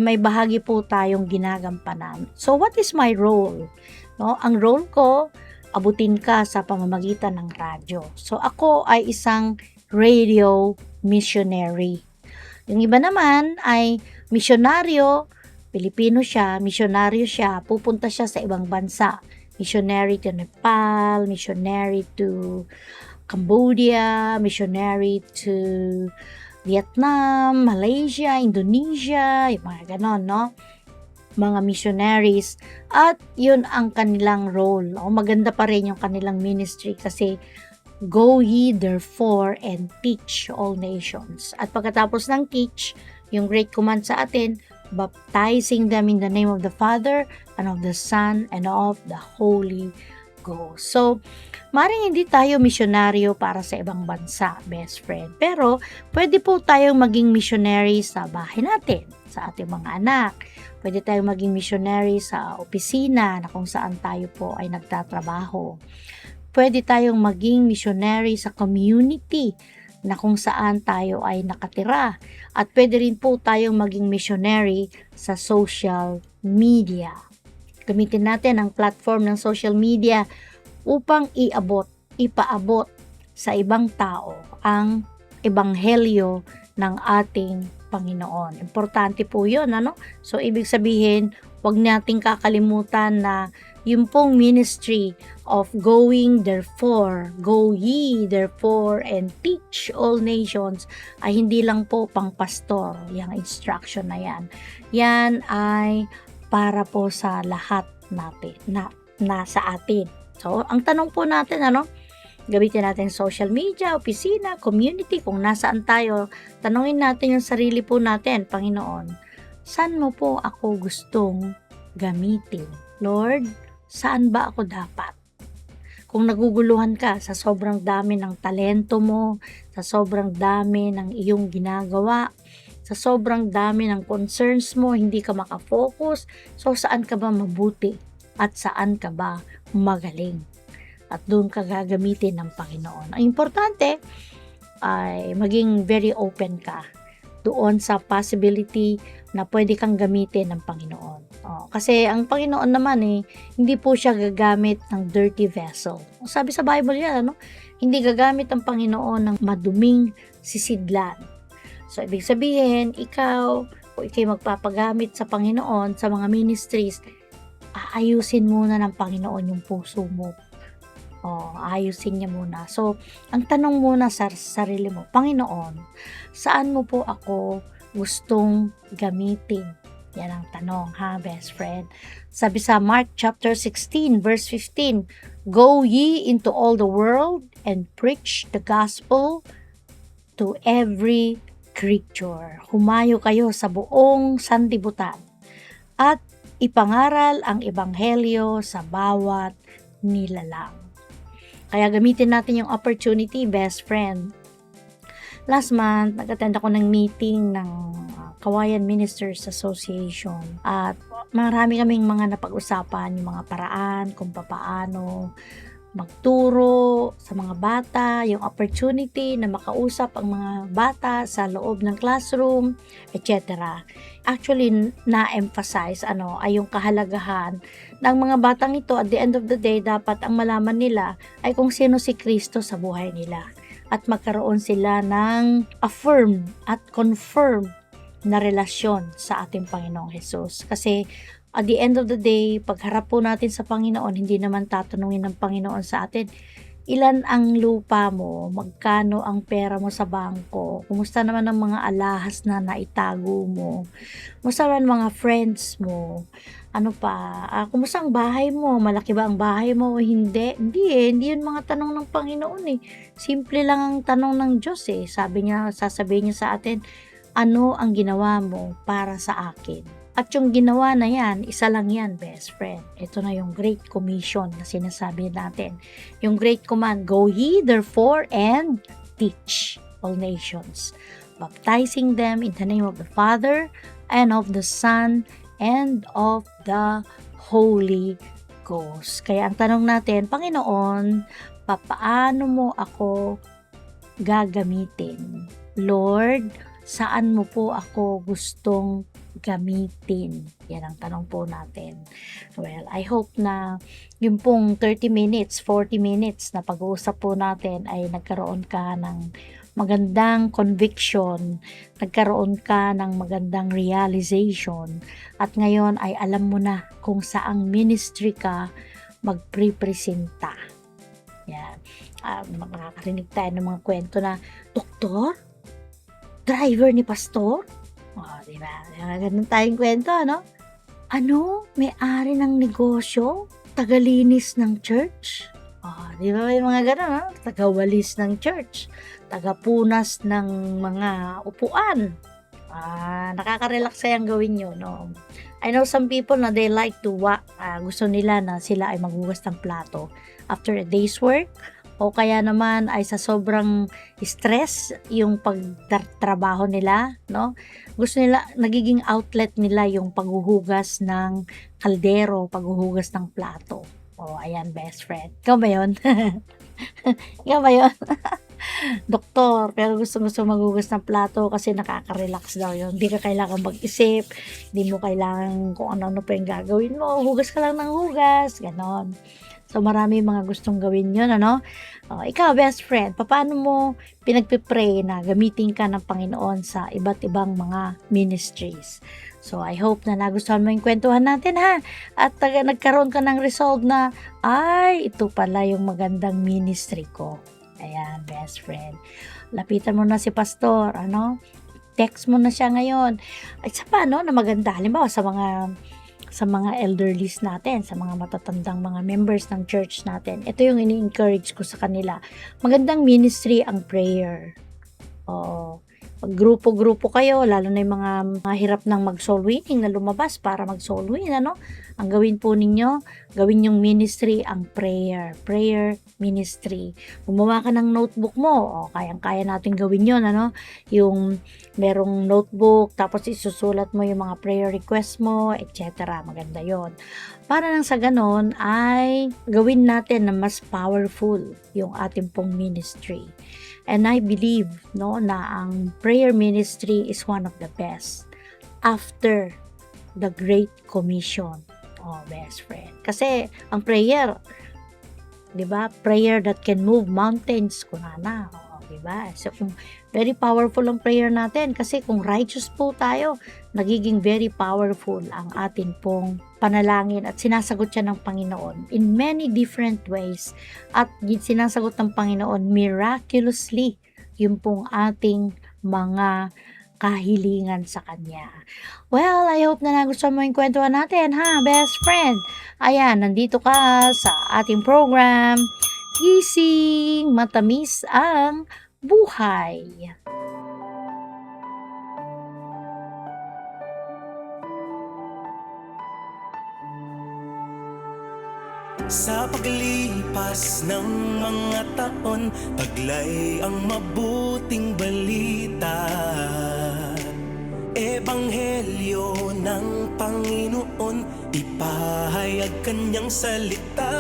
Speaker 2: may bahagi po tayong ginagampanan. So, what is my role? No, ang role ko, abutin ka sa pamamagitan ng radyo. So, ako ay isang radio missionary. Yung iba naman ay misyonaryo, Pilipino siya, misyonaryo siya, pupunta siya sa ibang bansa. Missionary to Nepal, missionary to Cambodia, missionary to Vietnam, Malaysia, Indonesia, yung mga ganon, no? Mga missionaries. At yun ang kanilang role. Maganda pa rin yung kanilang ministry kasi go ye therefore and teach all nations. At pagkatapos ng teach, yung great command sa atin, baptizing them in the name of the Father and of the Son and of the Holy Ghost. So, maring hindi tayo misyonaryo para sa ibang bansa, best friend. Pero, pwede po tayong maging missionary sa bahay natin, sa ating mga anak. Pwede tayong maging missionary sa opisina na kung saan tayo po ay nagtatrabaho. Pwede tayong maging missionary sa community na kung saan tayo ay nakatira. At pwede rin po tayong maging missionary sa social media. Gamitin natin ang platform ng social media upang ipaabot sa ibang tao ang ebanghelyo ng ating Panginoon. Importante po yun, ano? So, ibig sabihin, huwag nating kakalimutan na yung pong ministry of go ye therefore and teach all nations ay hindi lang po pang pastor, yung instruction na yan. Yan ay para po sa lahat natin, nasa atin. So, ang tanong po natin, gamitin natin social media, opisina, community, kung nasaan tayo, tanungin natin yung sarili po natin, Panginoon, saan mo po ako gustong gamitin? Lord, saan ba ako dapat? Kung naguguluhan ka sa sobrang dami ng talento mo, sa sobrang dami ng iyong ginagawa, sa sobrang dami ng concerns mo, hindi ka makafocus, so saan ka ba mabuti at saan ka ba magaling? At doon ka gagamitin ng Panginoon. Ang importante ay maging very open ka doon sa possibility na pwede kang gamitin ng Panginoon. Kasi ang Panginoon naman hindi po siya gagamit ng dirty vessel. Sabi sa Bible yan, hindi gagamit ang Panginoon ng maduming sisidlan. So, ibig sabihin, ikaw magpapagamit sa Panginoon sa mga ministries, aayusin muna ng Panginoon yung puso mo. Ayusin niya muna. So, ang tanong muna sa sarili mo, Panginoon, saan mo po ako gustong gamitin? Yan ang tanong, best friend. Sabi sa Mark chapter 16, verse 15, go ye into all the world and preach the gospel to every creature. Humayo kayo sa buong sanlibutan at ipangaral ang ebanghelyo sa bawat nilalang. Kaya gamitin natin yung opportunity, best friend. Last month, nag-attend ako ng meeting ng Kawayan Ministers Association at marami kaming mga napag-usapan, yung mga paraan kung paano magturo sa mga bata, yung opportunity na makausap ang mga bata sa loob ng classroom, etc. Actually, na-emphasize ay yung kahalagahan ng mga batang ito. At the end of the day, dapat ang malaman nila ay kung sino si Kristo sa buhay nila at magkaroon sila ng affirm at confirm na relasyon sa ating Panginoong Hesus. Kasi at the end of the day, pagharap po natin sa Panginoon, hindi naman tatanungin ng Panginoon sa atin, ilan ang lupa mo, magkano ang pera mo sa bangko, kumusta naman ang mga alahas na naitago mo, kumusta naman mga friends mo, kumusta ang bahay mo, malaki ba ang bahay mo o hindi? Hindi yun mga tanong ng Panginoon Simple lang ang tanong ng Diyos sasabihin niya sa atin, ano ang ginawa mo para sa akin? At yung ginawa na yan, isa lang yan, best friend. Ito na yung Great Commission na sinasabi natin. Yung Great Command, go ye therefore and teach all nations, baptizing them in the name of the Father and of the Son and of the Holy Ghost. Kaya ang tanong natin, Panginoon, paano mo ako gagamitin Lord, saan mo po ako gustong gamitin? Yan ang tanong po natin. Well, I hope na yung pong 30 minutes, 40 minutes na pag-uusap po natin ay nagkaroon ka ng magandang conviction, nagkaroon ka ng magandang realization, at ngayon ay alam mo na kung saang ministry ka magprepresenta. Yan. Makakarinig tayo ng mga kwento na, Doktor? Driver ni Pastor? Diba? Ganun tayong kwento, ano? Ano? May-ari ng negosyo? Tagalinis ng church? Diba may mga ganun, no? Tagawalis ng church? Tagapunas ng mga upuan? Nakaka-relax sayang gawin yun, no? I know some people na they like to gusto nila na sila ay maghugas ng plato after a day's work, o kaya naman ay sa sobrang stress yung pagtrabaho nila, no? Gusto nila, nagiging outlet nila yung paghuhugas ng kaldero, paghuhugas ng plato. Ayan, best friend. Ikaw ba yun? Ikaw ba yun? Doktor, pero gusto maghugas ng plato kasi nakaka-relax daw yun. Hindi ka kailangan mag-isip, hindi mo kailangan kung ano pa yung gagawin mo. Hugas ka lang ng hugas, ganon. So, marami mga gustong gawin yun, ano? Ikaw, best friend, paano mo pinagpipray na gamitin ka ng Panginoon sa iba't ibang mga ministries? So, I hope na nagustuhan mo yung kwentuhan natin, ha? At nagkaroon ka ng resolve na, ay, ito pala yung magandang ministry ko. Ayan, best friend. Lapitan mo na si Pastor, ano? Text mo na siya ngayon. At sa paano na maganda, halimbawa sa mga elderlies natin, sa mga matatandang mga members ng church natin. Ito yung ini-encourage ko sa kanila. Magandang ministry ang prayer. Pag grupo-grupo kayo, lalo na yung mga hirap ng mag-soul winning na lumabas para mag-soul win, ano? Ang gawin po ninyo, gawin yung ministry ang prayer. Prayer ministry. Gumawa ka ng notebook mo, kayang-kaya natin gawin yun, ano? Yung merong notebook, tapos isusulat mo yung mga prayer request mo, etc. Maganda yon. Para nang sa ganon, ay gawin natin na mas powerful yung ating pong ministry. And I believe, no, na ang prayer ministry is one of the best after the Great Commission. Best friend. Kasi ang prayer, 'di ba? Prayer that can move mountains, kunana. 'Di ba? So very powerful ang prayer natin kasi kung righteous po tayo, nagiging very powerful ang atin pong panalangin at sinasagot siya ng Panginoon in many different ways, at sinasagot ng Panginoon miraculously yung pong ating mga kahilingan sa Kanya. Well, I hope na nagustuhan mo yung kwentuhan natin, ha, best friend? Ayan, nandito ka sa ating program, Gising Matamis ang Buhay.
Speaker 4: Sa paglipas ng mga taon, taglay ang mabuting balita. Ebanghelyo ng Panginoon, ipahayag kanyang salita.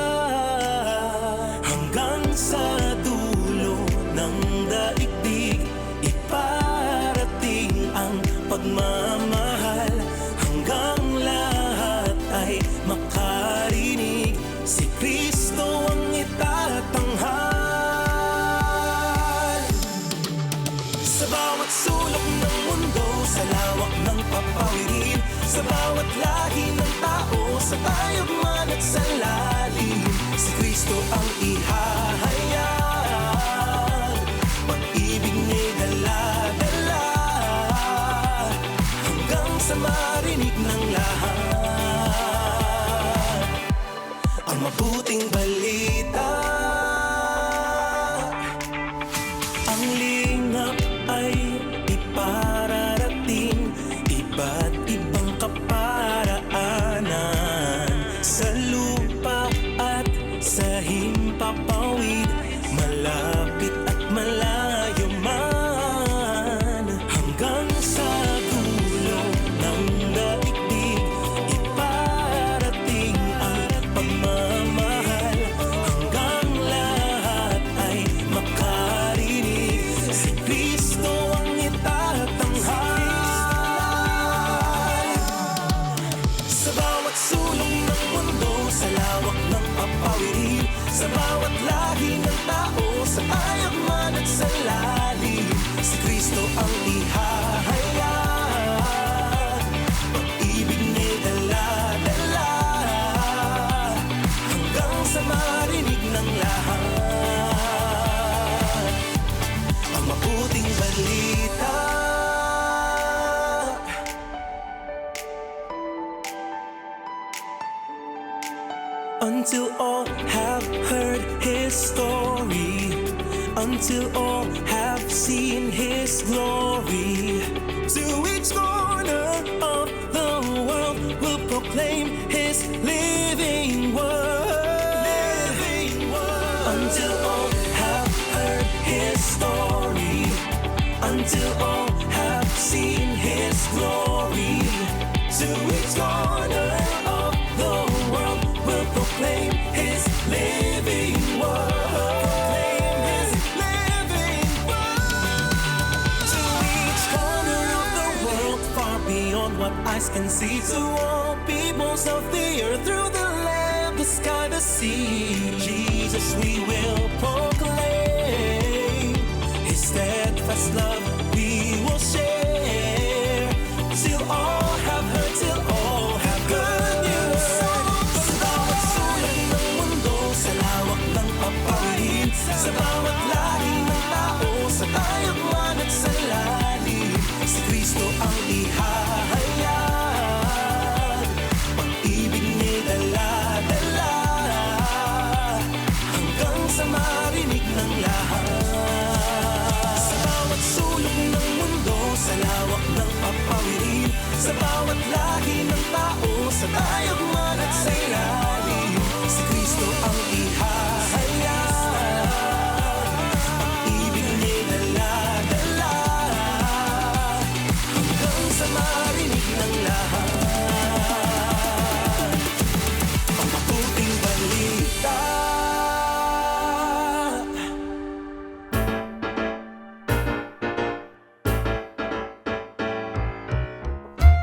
Speaker 4: Hanggang sa dulo ng daigdig, iparating ang pagmamahal. Hanggang lahat ay makarinig, si Kristo ang itatanghal. Sa bawat sulok ng mundo, sa lawak ng papawirin, sa bawat lahi ng tao, sa tayog man at sa lalim, si Kristo ang ihahayag. Pag-ibig niya'y dala-dala, hanggang sa marinig ng lahat ang mabuting balita. Ang lingap ay ipararating, iba't ibang kaparaanan, sa lupa at sa himpapawid. tayog man at sa lalim, si Kristo ang ihahayag. Pag-ibig niya'y dala-dala hanggang sa marinig ng lahat ang mabuting balita. Until all have heard His story, until all have seen His glory, to each corner of the world will proclaim His living word. Until all have heard His story, until all have seen His glory, to each corner of the world will proclaim His living word. Proclaim His living word. To each corner of the world, far beyond what eyes can see, to all peoples of the earth, through the land, the sky, the sea, Jesus we will proclaim. His steadfast love we will share, till all have heard, till all have good news. Sa bawat sulok ng mundo, sa lawak ng papain, sa bawat lahi ng tao, sa tayog man at sa lalim, si Kristo ang ihahayag. Pag-ibig niya'y dala-dala hanggang sa marinig ng lahat. Sa bawat sulok ng mundo, sa lawak ng papawirin, sa bawat lahi ng tao, sa tayog man at sa ilalim, si Kristo ang ihahayag. Pag-ibig niya'y dala-dala hanggang sa marinig ng lahat ang mabuting balita.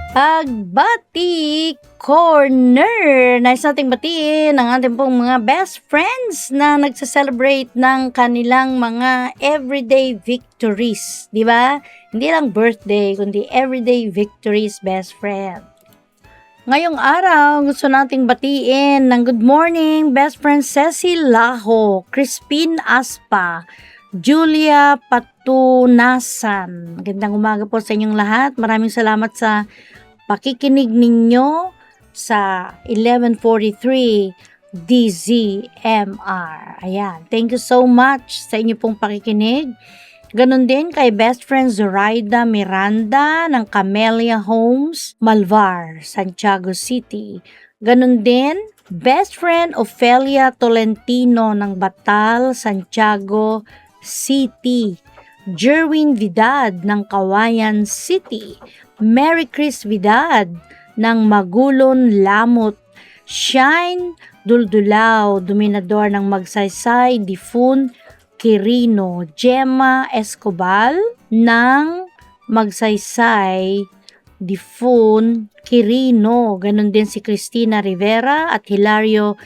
Speaker 2: Pagbati Corner! Nais nating batiin ang ating pong mga best friends na nagsa-celebrate ng kanilang mga everyday victories. Di ba? Hindi lang birthday, kundi everyday victories, best friend. Ngayong araw, gusto nating batiin ng good morning, best friend Cecil Laho, Crispin Aspa, Julia Patunasan. Magandang umaga po sa inyong lahat. Maraming salamat sa pakikinig ninyo sa 1143 DZMR. Ayan. Thank you so much sa inyo pong pakikinig. Ganon din kay best friend Zoraida Miranda ng Camellia Homes, Malvar, Santiago City. Ganon din best friend Ofelia Tolentino ng Batal, Santiago City. Jerwin Vidad ng Kawayan City. Mary Chris Vidad ng Magulon, Lamot. Shine Duldulao, Dominador ng Magsaysay, Difun, Quirino. Gemma Escobal ng Magsaysay, Difun, Quirino. Ganon din si Cristina Rivera at Hilario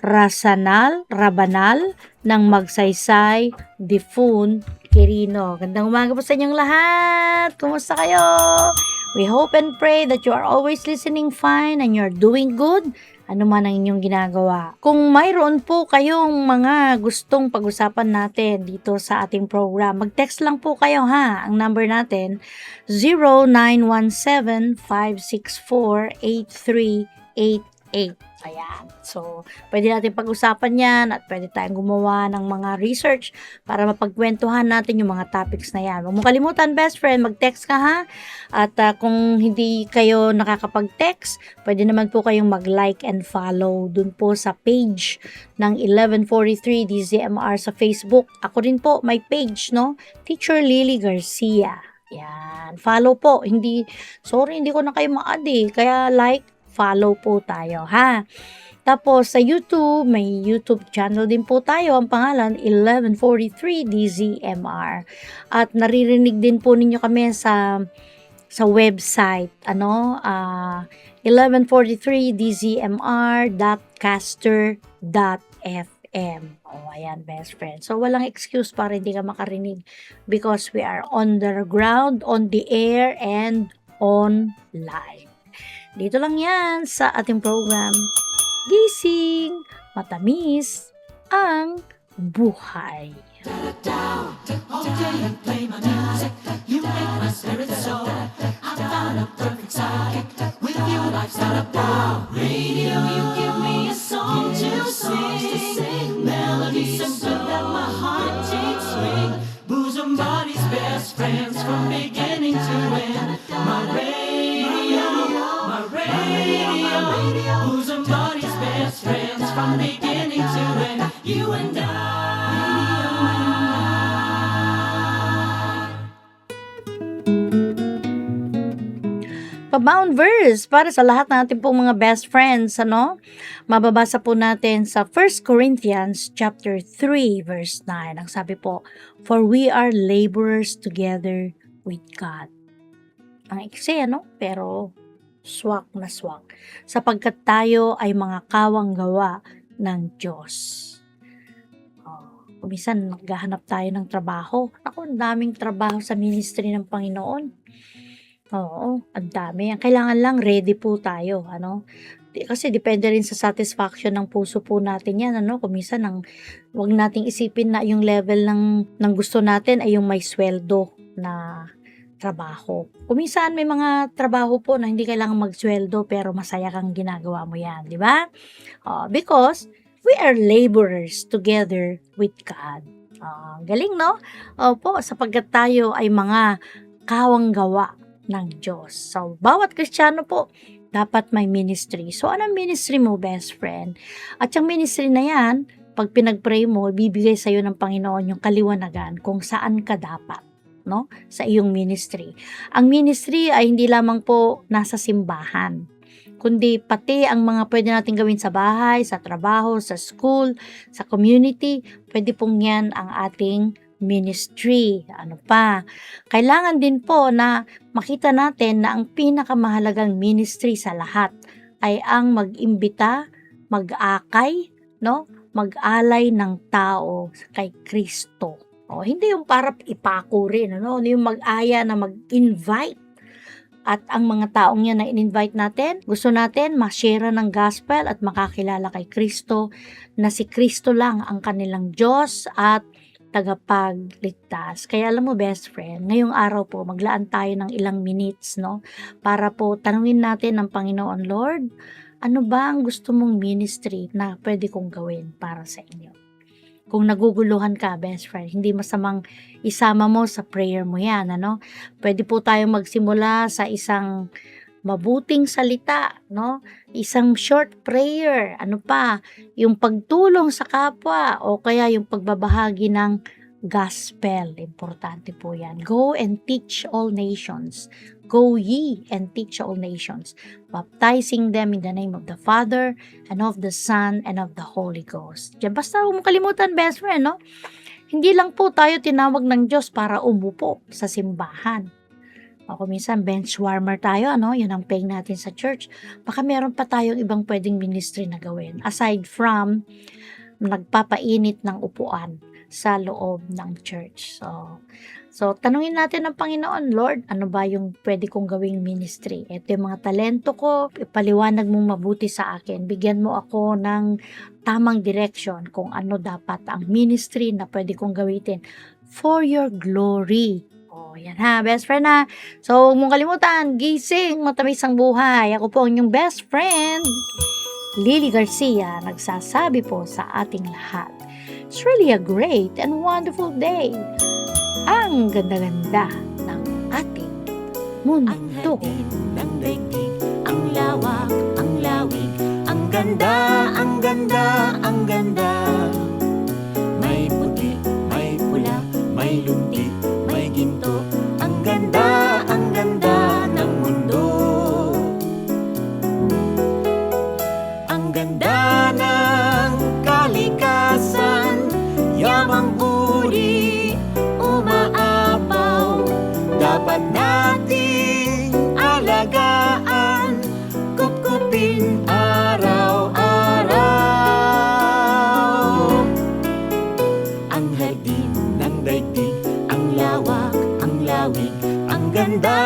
Speaker 2: Rabanal ng Magsaysay, Difun, Quirino. Gandang umaga po sa inyong lahat. Kumusta kayo? We hope and pray that you are always listening fine and you're doing good. Ano man ang inyong ginagawa. Kung mayroon po kayong mga gustong pag-usapan natin dito sa ating program, mag-text lang po kayo ha. Ang number natin, 0917-564-8388. Ayan. So, pwede natin pag-usapan yan at pwede tayong gumawa ng mga research para mapagkwentuhan natin yung mga topics na yan. Huwag mo kalimutan, best friend, mag-text ka ha. At kung hindi kayo nakakapag-text, pwede naman po kayong mag-like and follow dun po sa page ng 1143 DZMR sa Facebook. Ako rin po, may page, no? Teacher Lily Garcia. Yan. Follow po. Hindi ko na kayo ma-add eh. Kaya like, follow po tayo, ha? Tapos, sa YouTube, may YouTube channel din po tayo. Ang pangalan, 1143 DZMR. At naririnig din po ninyo kami sa website, 1143dzmr.caster.fm. FM. O, ayan, best friend. So, walang excuse para hindi ka makarinig because we are on the ground, on the air, and online. Dito lang yan sa ating program, Gising, Matamis ang Buhay. Pabound verse para sa lahat natin pong mga best friends, ano? Mababasa po natin sa 1 Corinthians chapter 3 verse 9. Ang sabi po, "For we are laborers together with God." Ang iksi, ano? Pero swak na swak. Sapagkat tayo ay mga kawang gawa ng Diyos. Kumisan, naghahanap tayo ng trabaho. Ako, ang daming trabaho sa ministry ng Panginoon. Oo, ang dami. Ang kailangan lang ready po tayo, ano? Kasi depende rin sa satisfaction ng puso po natin yan, ano? Kumisan, wag nating isipin na yung level ng gusto natin ay yung may sweldo na trabaho. Kumisan, may mga trabaho po na hindi kailangan magsweldo pero masaya kang ginagawa mo yan, di ba? Because we are laborers together with God. Galing, no? Opo, sapagkat tayo ay mga kawang gawa ng Diyos. So, bawat Kristiyano po, dapat may ministry. So, anong ministry mo, best friend? At yung ministry na yan, pag pinag-pray mo, bibigay sa'yo ng Panginoon yung kaliwanagan kung saan ka dapat, no? Sa iyong ministry. Ang ministry ay hindi lamang po nasa simbahan, kundi pati ang mga pwede natin gawin sa bahay, sa trabaho, sa school, sa community, pwede pong yan ang ating ministry. Ano pa? Kailangan din po na makita natin na ang pinakamahalagang ministry sa lahat ay ang mag-imbita, mag-akay, no? Mag-alay ng tao kay Kristo. Hindi yung para ipako rin, ano? Yung mag-aya na mag-invite. At ang mga taong yan na in-invite natin, gusto natin ma-share ng gospel at makakilala kay Kristo na si Kristo lang ang kanilang Diyos at tagapagligtas. Kaya alam mo, best friend, ngayong araw po, maglaan tayo ng ilang minutes, no? Para po tanungin natin ng Panginoon, Lord, ano ba ang gusto mong ministry na pwede kong gawin para sa inyo? Kung naguguluhan ka, best friend, hindi masamang isama mo sa prayer mo yan, ano? Pwede po tayong magsimula sa isang mabuting salita, no? Isang short prayer, ano pa, yung pagtulong sa kapwa o kaya yung pagbabahagi ng gospel. Importante po yan. Go and teach all nations. Go ye and teach all nations, baptizing them in the name of the Father and of the Son and of the Holy Ghost. Diyan, basta huwag mo kalimutan, best friend, no? Hindi lang po tayo tinawag ng Diyos para umupo sa simbahan. O minsan bench warmer tayo, ano? Yun ang paying natin sa church. Baka meron pa tayong ibang pwedeng ministry na gawin. Aside from nagpapainit ng upuan sa loob ng church. So tanungin natin ng Panginoon, Lord, ano ba yung pwede kong gawing ministry? Ito yung mga talento ko, ipaliwanag mong mabuti sa akin. Bigyan mo ako ng tamang direction kung ano dapat ang ministry na pwede kong gawitin for your glory. Yan ha, best friend ha. So, huwag mong kalimutan, gising, matamis ang buhay. Ako po ang inyong best friend, Lily Garcia, nagsasabi po sa ating lahat, it's really a great and wonderful day. Ang ganda-ganda ng ating mundo.
Speaker 4: Ang daigdig, ang lawak, ang lawig, ang ganda, ang ganda, ang ganda. May puti, may pula, may lunti, may ginto. Ang ganda ng mundo. Ang ganda ng kalikasan, yamang uri, umaapaw. Dapat nating alagaan, kupkupin araw-araw.
Speaker 5: handa